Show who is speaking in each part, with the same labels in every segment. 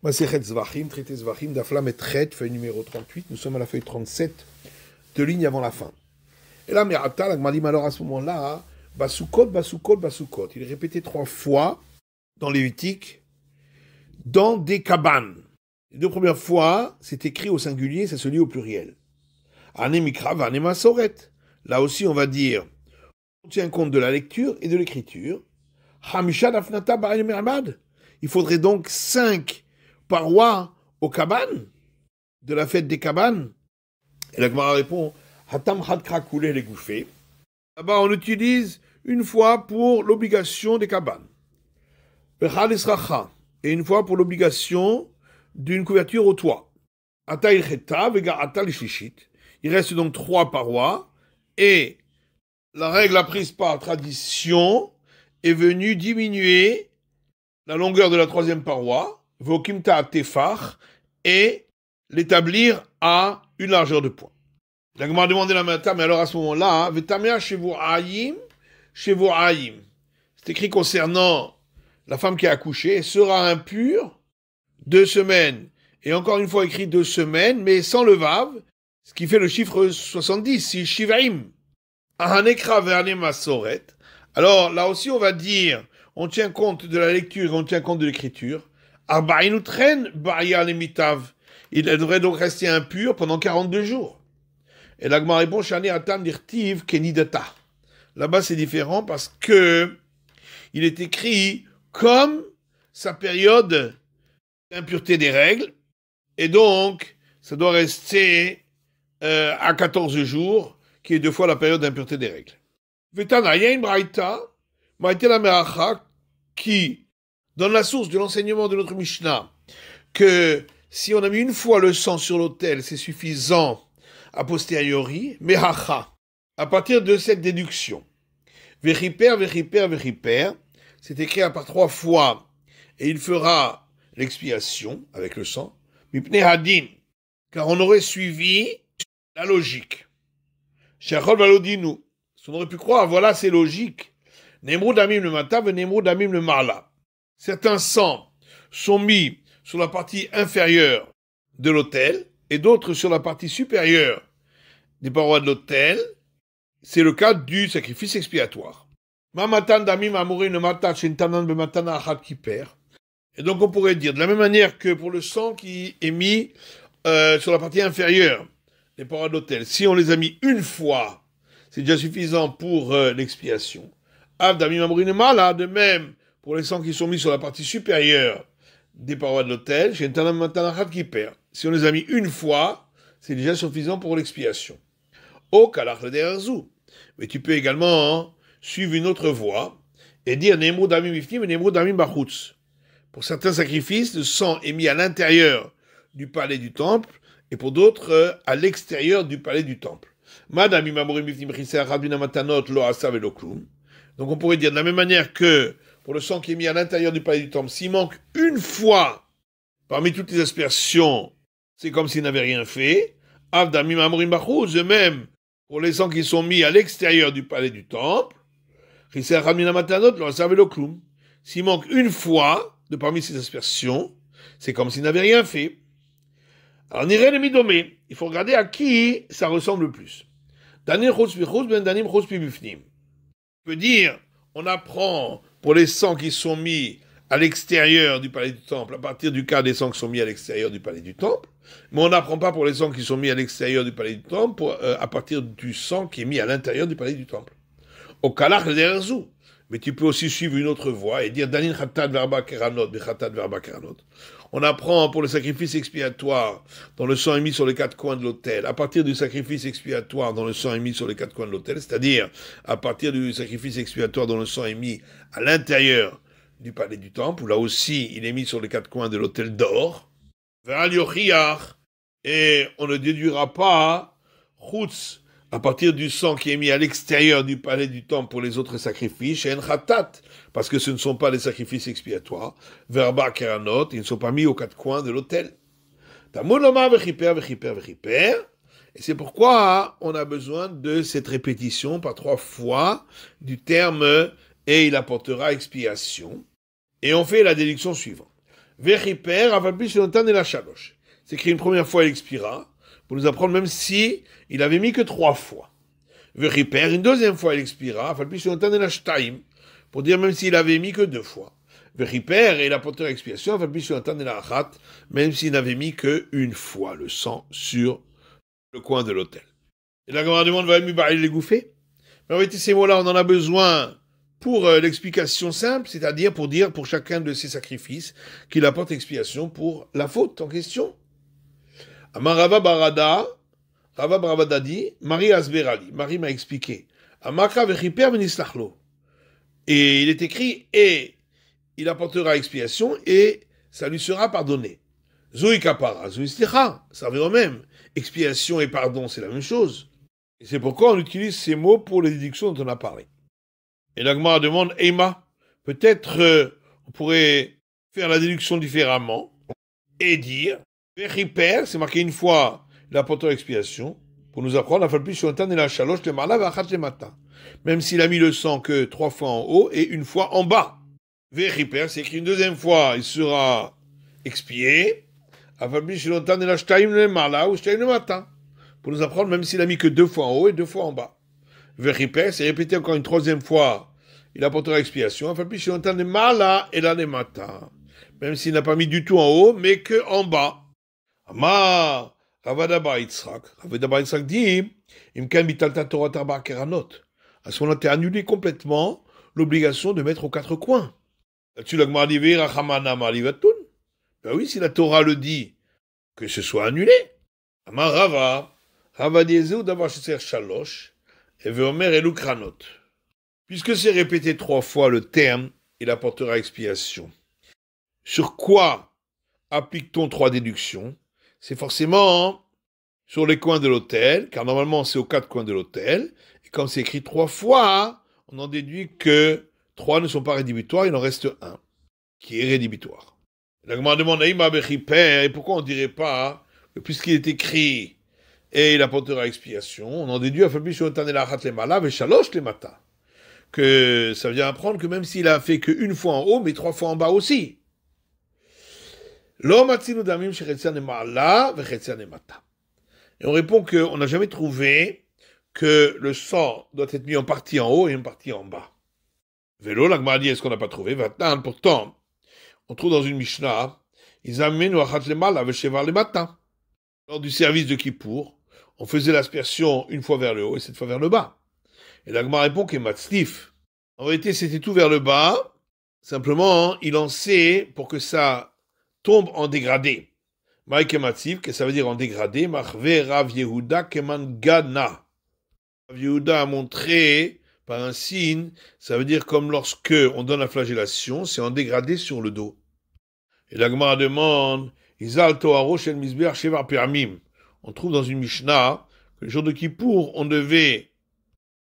Speaker 1: Masechet Zvachim, traité Zvachim, Daflam et Tret, feuille numéro 38. Nous sommes à la feuille 37, deux lignes avant la fin. Et là, Merata, l'Agmalim, alors à ce moment-là, Basukot, Basukot, Basukot. Il est répété 3 fois dans Lévitique, dans des cabanes. Les 2 premières fois, c'est écrit au singulier, ça se lit au pluriel. Ane Mikra, Vane Masoret. Là aussi, on va dire, on tient compte de la lecture et de l'écriture. Hamisha Dafnata Ba'al Mermad. Il faudrait donc 5 parois aux cabanes, de la fête des cabanes. Et la Gemara répond, Hatam Hadkra Koulé les gouffés. Là-bas, on utilise une fois pour l'obligation des cabanes. Et une fois pour l'obligation d'une couverture au toit. Il reste donc 3 parois, et la règle apprise par tradition est venue diminuer la longueur de la 3e paroi, Vokimta Tefar, et l'établir à une largeur de poing. La Gemara a demandé la matin, mais alors à ce moment-là, Vetamea Shevu'ayim, Shevu'ayim. C'est écrit concernant la femme qui a accouché, sera impure 2 semaines. Et encore une fois écrit 2 semaines, mais sans le vav, ce qui fait le chiffre 70, si Shivaim. Ahanekra ve'ane masoret. Alors là aussi on va dire, on tient compte de la lecture et on tient compte de l'écriture. Arba'inutren ba'ya lemitav. Il devrait donc rester impur pendant 42 jours. Et l'Agma répond, Shani atam dirtiv kenidata. Là-bas c'est différent parce que il est écrit comme sa période d'impureté des règles, et donc ça doit rester à 14 jours, qui est 2 fois la période d'impureté des règles. Vetana, il y a une braïta, Maïté la Meracha, qui donne la source de l'enseignement de notre Mishnah, que si on a mis une fois le sang sur l'autel, c'est suffisant a posteriori, Meracha, à partir de cette déduction. Vechiper, vechiper, vechiper, c'est écrit à part 3 fois, et il fera l'expiation avec le sang, Mipne Hadin, car on aurait suivi la logique. Shachol Valodinu, on aurait pu croire, voilà, c'est logique. Nemrud Amim le Matav et Nemrud Amim le Marla. Certains sangs sont mis sur la partie inférieure de l'autel, et d'autres sur la partie supérieure des parois de l'autel. C'est le cas du sacrifice expiatoire. Et donc on pourrait dire, de la même manière que pour le sang qui est mis sur la partie inférieure des parois de l'autel, si on les a mis une fois, c'est déjà suffisant pour l'expiation. De même, pour les sangs qui sont mis sur la partie supérieure des parois de l'autel, si on les a mis une fois, c'est déjà suffisant pour l'expiation. Mais tu peux également suivre une autre voie et dire Nemrud Amim Bifnim et Nemrud Amim Bachutz. Pour certains sacrifices, le sang est mis à l'intérieur du palais du temple, et pour d'autres, à l'extérieur du palais du temple. Donc on pourrait dire de la même manière que pour le sang qui est mis à l'intérieur du palais du temple, s'il manque une fois parmi toutes les aspersions, c'est comme s'il n'avait rien fait. De même, pour les sangs qui sont mis à l'extérieur du palais du temple, s'il manque une fois de parmi ces aspersions, c'est comme s'il n'avait rien fait. Alors, il faut regarder à qui ça ressemble le plus. On peut dire, on apprend pour les sangs qui sont mis à l'extérieur du palais du temple, à partir du cas des sangs qui sont mis à l'extérieur du palais du temple, mais on n'apprend pas pour les sangs qui sont mis à l'extérieur du palais du temple, à partir du sang qui est mis à l'intérieur du palais du temple. Au kalach l'erzu. Mais tu peux aussi suivre une autre voie et dire Danin Khatat Verba Keranot, Bechatat Verba Keranot. On apprend pour le sacrifice expiatoire dont le sang est mis sur les 4 coins de l'autel, à partir du sacrifice expiatoire dont le sang est mis sur les 4 coins de l'autel, c'est-à-dire à partir du sacrifice expiatoire dont le sang est mis à l'intérieur du palais du temple, où là aussi il est mis sur les 4 coins de l'autel d'or, et on ne déduira pas Chutz, à partir du sang qui est mis à l'extérieur du palais du temple pour les autres sacrifices, chez Khatat, parce que ce ne sont pas les sacrifices expiatoires, Verba Keranot, ils ne sont pas mis aux 4 coins de l'autel. Et c'est pourquoi on a besoin de cette répétition par 3 fois du terme et il apportera expiation. Et on fait la déduction suivante. Vechiper, Avalpi Shenotan et la Shalosh. C'est écrit une première fois, il expira, pour nous apprendre même si il avait mis que 3 fois. Vechiper, une deuxième fois, il expira, Avalpi Shenotan et la Shtaim, pour dire même s'il avait mis que 2 fois. Vechiper, et il apportera expiation, Avalpi Shenotan et la Achat, même s'il n'avait mis que 1 fois le sang sur le coin de l'autel. Et la Gemara demande, va il les gouffer? Mais en réalité, ces mots-là, on en a besoin pour l'explication simple, c'est-à-dire pour dire pour chacun de ces sacrifices qu'il apporte expiation pour la faute en question. Amar Rava Barada dit, Marie Asberali, Marie m'a expliqué. Amakra vechiper venislachlo. Et il est écrit, et il apportera expiation, et ça lui sera pardonné. Zoï kapara, zoï slicha, ça revient au même. Expiation et pardon, c'est la même chose. Et c'est pourquoi on utilise ces mots pour les déductions dont on a parlé. Et l'Agmara demande, Eima, peut-être on pourrait faire la déduction différemment et dire, Vechiper, c'est marqué une fois, il apportera expiation, pour nous apprendre, la falpi shontan et la shalosh, le marla, vachat le matin. Même s'il a mis le sang que 3 fois en haut et 1 fois en bas. Vechiper, c'est écrit une deuxième fois, il sera expié, Afalpi shontan et la shtaim le marla ou shtaim le matin. Pour nous apprendre, même s'il a mis que 2 fois en haut et 2 fois en bas. Vechiper, c'est répété encore une 3e fois, il apportera expiation, Afalpi shontan le marla et la le matin. Même s'il n'a pas mis du tout en haut, mais que en bas. Ama, Ravada Bar Yitzhak dit, Imkan bitalta Torah tarba keranot. À ce moment-là, tu as annulé complètement l'obligation de mettre aux 4 coins. Là-dessus, la Gemara dit, Rachamana malivatun. Ben oui, si la Torah le dit, que ce soit annulé. Ama Rava diezeu d'avoir chez Shalosh, et Veomer elu kranot. Puisque c'est répété 3 fois le terme, il apportera expiation. Sur quoi applique-t-on 3 déductions? C'est forcément sur les coins de l'autel, car normalement c'est aux 4 coins de l'autel, et comme c'est écrit 3 fois, on en déduit que 3 ne sont pas rédhibitoires, il en reste un, qui est rédhibitoire. La Gemara demande à Ima Bechiper, et pourquoi on ne dirait pas que puisqu'il est écrit, et il apportera expiation, on en déduit à Fabi Shotan el Achat le Malav et Shalosh le Mata, que ça vient apprendre que même s'il a fait qu'une fois en haut, mais 3 fois en bas aussi. Et on répond qu'on n'a jamais trouvé que le sang doit être mis en partie en haut et en partie en bas. Vélo, la Gemara dit, est-ce qu'on n'a pas trouvé? Vatan, pourtant, on trouve dans une Mishnah, ils amènent au achat le mal avec cheval le matin. Lors du service de Kippour, on faisait l'aspersion une fois vers le haut et 7 fois vers le bas. Et la Gemara répond qu'il est matzlif. En vérité, c'était tout vers le bas. Simplement, il en sait pour que ça tombe en dégradé. Maïke matzif, que ça veut dire en dégradé, Machve Rav Yehuda Keman Gana. Rav Yehuda a montré par un signe, ça veut dire comme lorsque on donne la flagellation, c'est en dégradé sur le dos. Et la Gemara demande, Izal Toharo Shel Mizbeach Shevar Piramim. On trouve dans une Mishnah que le jour de Kippour, on devait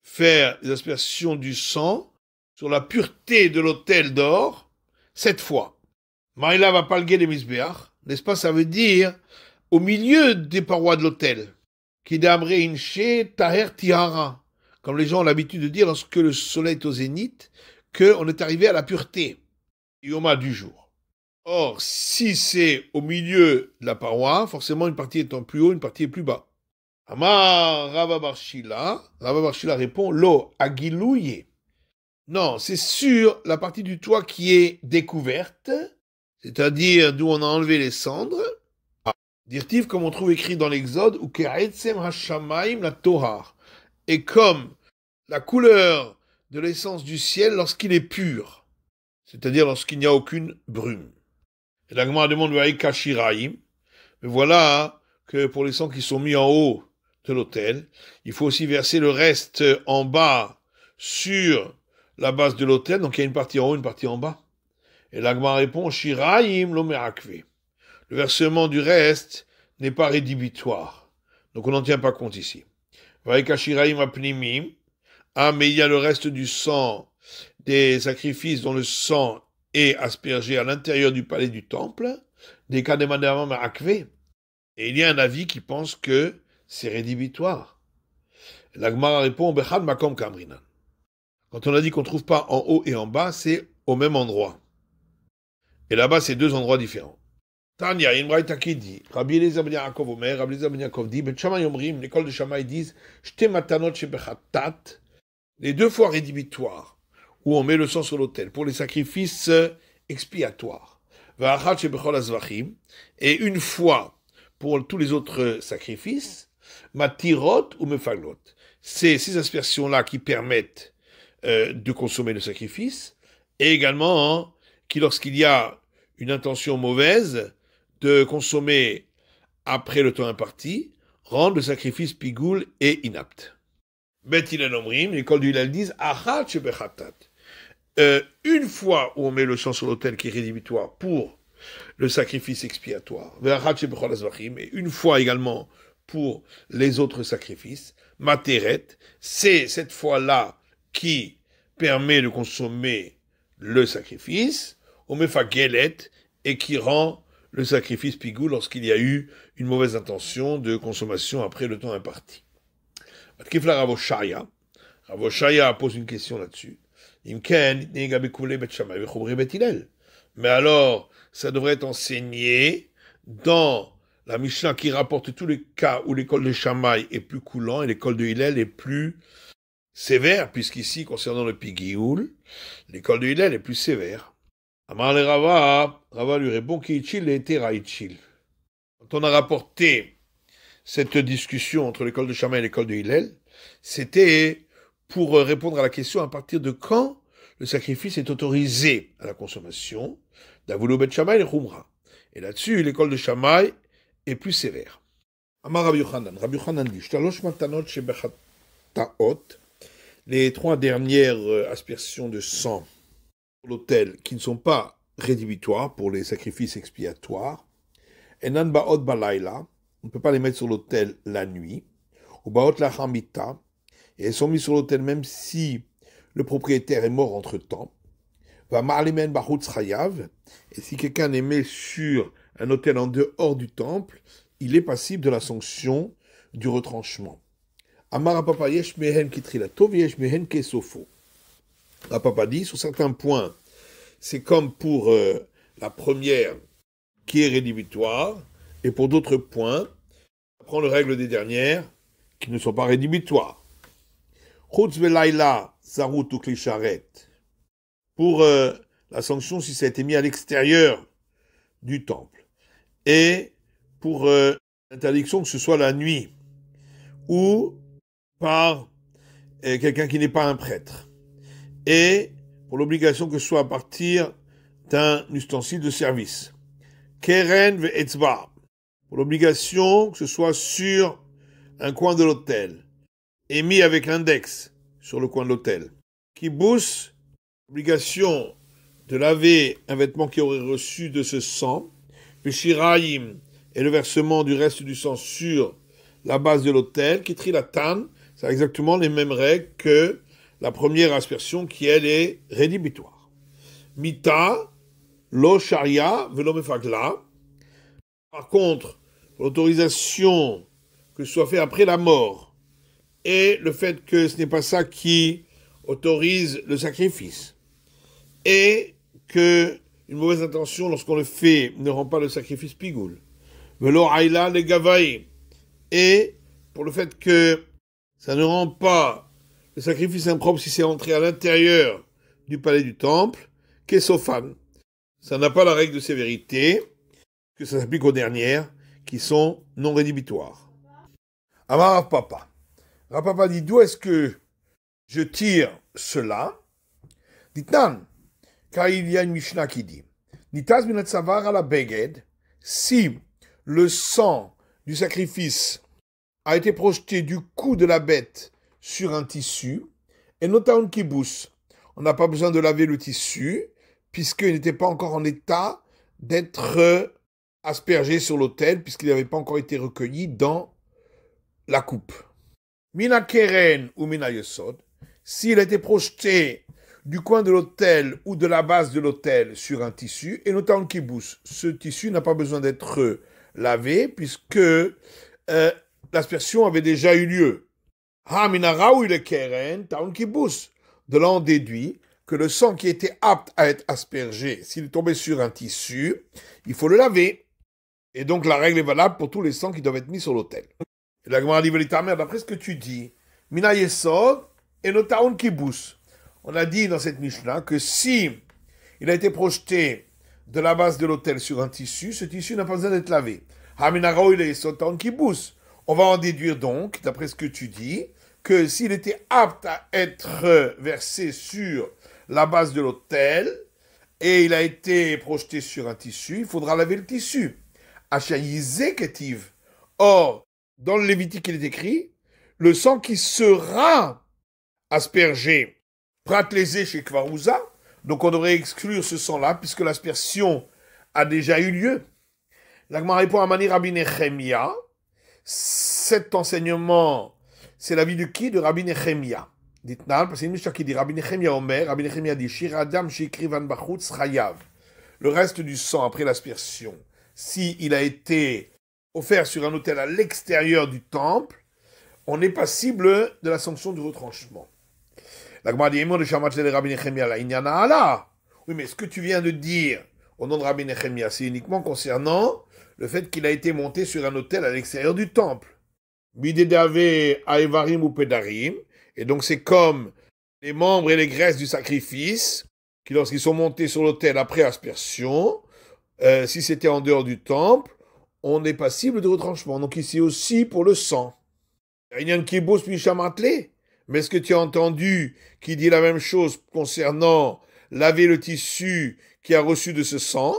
Speaker 1: faire les aspersions du sang sur la pureté de l'autel d'or 7 fois. Maïla va palguer les Mizbeach, n'est-ce pas? Ça veut dire au milieu des parois de l'autel. Kidamre inche taher tihara. Comme les gens ont l'habitude de dire lorsque le soleil est au zénith, qu'on est arrivé à la pureté, yoma du jour. Or, si c'est au milieu de la paroi, forcément une partie étant plus haut, une partie est plus bas. Amar Rava Bar Shila répond, lo agilouye. Non, c'est sur la partie du toit qui est découverte, c'est-à-dire d'où on a enlevé les cendres. Dirtiv, comme on trouve écrit dans l'Exode, ou ke'etzem hashamaim la tohar. Et comme la couleur de l'essence du ciel lorsqu'il est pur, c'est-à-dire lorsqu'il n'y a aucune brume. Et la Gemara demande Vaïka Shiraim, mais voilà que pour les sangs qui sont mis en haut de l'autel, il faut aussi verser le reste en bas sur la base de l'autel, donc il y a une partie en haut, une partie en bas. Et la Gemara répond Shiraim lo merakve. Le versement du reste n'est pas rédhibitoire, donc on n'en tient pas compte ici. Vaïka Shiraim apnimim. Ah, mais il y a le reste du sang des sacrifices dont le sang est aspergé à l'intérieur du palais du temple, des cas d'émanement marakvé. Et il y a un avis qui pense que c'est rédhibitoire. La Gemara répond, Bechad makom kamrinan. Quand on a dit qu'on ne trouve pas en haut et en bas, c'est au même endroit. Et là-bas, c'est deux endroits différents. Tanya, il y a une braïta qui dit, Rabbi Eliezer ben Yaakov Omer, Rabbi Eliezer ben Yaakov dit, Bet Shammai Omrim, l'école de Shammai disent, Shte matanot shebechatat, les deux fois rédhibitoires, où on met le sang sur l'autel, pour les sacrifices expiatoires. Va'achat shebechol azvachim, et une fois pour tous les autres sacrifices, matirot ou mefaglot. C'est ces aspersions-là qui permettent de consommer le sacrifice, et également qui, lorsqu'il y a une intention mauvaise de consommer après le temps imparti, rendent le sacrifice pigoul et inapte. Bet Hillel Omrim, l'école du Hillel disent achat shebechatat. Une fois où on met le sang sur l'autel qui est rédhibitoire pour le sacrifice expiatoire, et une fois également pour les autres sacrifices, materet, c'est cette fois-là qui permet de consommer le sacrifice, on met fagelet, et qui rend le sacrifice pigou lorsqu'il y a eu une mauvaise intention de consommation après le temps imparti. Rav Oshaya pose une question là-dessus. Mais alors, ça devrait être enseigné dans la Mishnah qui rapporte tous les cas où l'école de Shammai est plus coulant et l'école de Hillel est plus sévère, puisqu'ici, concernant le Pigioul, l'école de Hillel est plus sévère. Amar le Rava lui répond qu'Ichil était Raïchil. Quand on a rapporté cette discussion entre l'école de Shammai et l'école de Hillel, c'était pour répondre à la question à partir de quand le sacrifice est autorisé à la consommation, d'Avoulo Bet Shammai et Khumra. Et là-dessus, l'école de Shammai est plus sévère. Amar Rabbi Yochanan dit, Shtalosh matanot shebechataot, les trois dernières aspersions de sang pour l'autel qui ne sont pas rédhibitoires pour les sacrifices expiatoires, Enan baot balayla, on ne peut pas les mettre sur l'autel la nuit, ou baot la hamita, et elles sont mises sur l'autel même si le propriétaire est mort entre-temps, va ma'alimen bachutz chayav, et si quelqu'un les met sur un autel en dehors du temple, il est passible de la sanction du retranchement. Amar Papa yesh mehen kitrilatov yesh mehen kesofo. Papa dit, sur certains points, c'est comme pour la première qui est rédhibitoire, et pour d'autres points, on prend les règles des dernières qui ne sont pas rédhibitoires. Chutz velayla zarut ou klisharet. Pour la sanction si ça a été mis à l'extérieur du temple. Et pour l'interdiction que ce soit la nuit ou par quelqu'un qui n'est pas un prêtre. Et pour l'obligation que ce soit à partir d'un ustensile de service. Keren ve'etzba. Pour l'obligation que ce soit sur un coin de l'autel. Et mis avec l'index sur le coin de l'autel. Kibous, obligation de laver un vêtement qui aurait reçu de ce sang. Shiraim et le versement du reste du sang sur la base de l'autel. Kitrilatan, c'est exactement les mêmes règles que la première aspersion qui, elle, est rédhibitoire. Mita, lo sharia, velo mefagla. Par contre, l'autorisation que ce soit fait après la mort et le fait que ce n'est pas ça qui autorise le sacrifice et que une mauvaise intention lorsqu'on le fait ne rend pas le sacrifice pigoul. Velo aïla le gavaï. Et pour le fait que ça ne rend pas le sacrifice impropre si c'est entré à l'intérieur du palais du temple, kesofan. Ça n'a pas la règle de sévérité, que ça s'applique aux dernières, qui sont non rédhibitoires. Amar Rav Papa. Rav Papa dit, d'où est-ce que je tire cela? Dites-nan, car il y a une Mishnah qui dit, Nitaz min hatzavar ala beged, si le sang du sacrifice a été projeté du cou de la bête sur un tissu, et notamment kibous, on n'a pas besoin de laver le tissu, puisqu'il n'était pas encore en état d'être aspergé sur l'autel, puisqu'il n'avait pas encore été recueilli dans la coupe. Mina keren ou mina yesod, s'il a été projeté du coin de l'autel ou de la base de l'autel sur un tissu, et notamment kibous, ce tissu n'a pas besoin d'être lavé, puisque l'aspersion avait déjà eu lieu. Ha minara ou le keren, taun kibous. De là on déduit, que le sang qui était apte à être aspergé, s'il est tombé sur un tissu, il faut le laver. Et donc la règle est valable pour tous les sangs qui doivent être mis sur l'autel. Et la Gemara dit, d'après ce que tu dis, Mina Yesod et Notaun Kibous. On a dit dans cette Mishnah que si il a été projeté de la base de l'autel sur un tissu, ce tissu n'a pas besoin d'être lavé. Haminaro il est Sotan Kibous. On va en déduire donc, d'après ce que tu dis, que s'il était apte à être versé sur la base de l'autel et il a été projeté sur un tissu, il faudra laver le tissu. Ketiv. Or, dans le Lévitique, il est écrit, le sang qui sera aspergé, prat lésé chez Kvarouza, donc on devrait exclure ce sang-là, puisque l'aspersion a déjà eu lieu. L'Agma répond à Mani Rabbi Nechemia. Cet enseignement, c'est l'avis de qui? De Rabbi Nechemia. Dites-nous, parce que c'est une Mishnah qui dit Rabbi Nechemia Omer, Rabbi Nechemia dit Shir Adam Shikrivan Bachutz Chayav. Le reste du sang après l'aspersion, s'il a été offert sur un autel à l'extérieur du temple, on est passible de la sanction du retranchement. L'Agma dit de Shamat le Rabbi Nechemia la Inyana Allah. Oui, mais ce que tu viens de dire au nom de Rabbi Nechemia, c'est uniquement concernant le fait qu'il a été monté sur un autel à l'extérieur du temple. Bidedave Aevarim ou Pedarim. Et donc c'est comme les membres et les graisses du sacrifice, qui lorsqu'ils sont montés sur l'autel après aspersion, si c'était en dehors du temple, on est passible de retranchement. Donc ici aussi pour le sang. Mais est-ce que tu as entendu qui dit la même chose concernant laver le tissu qui a reçu de ce sang?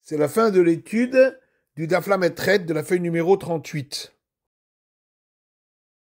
Speaker 1: C'est la fin de l'étude du Daf Lamed Tet de la feuille numéro 38.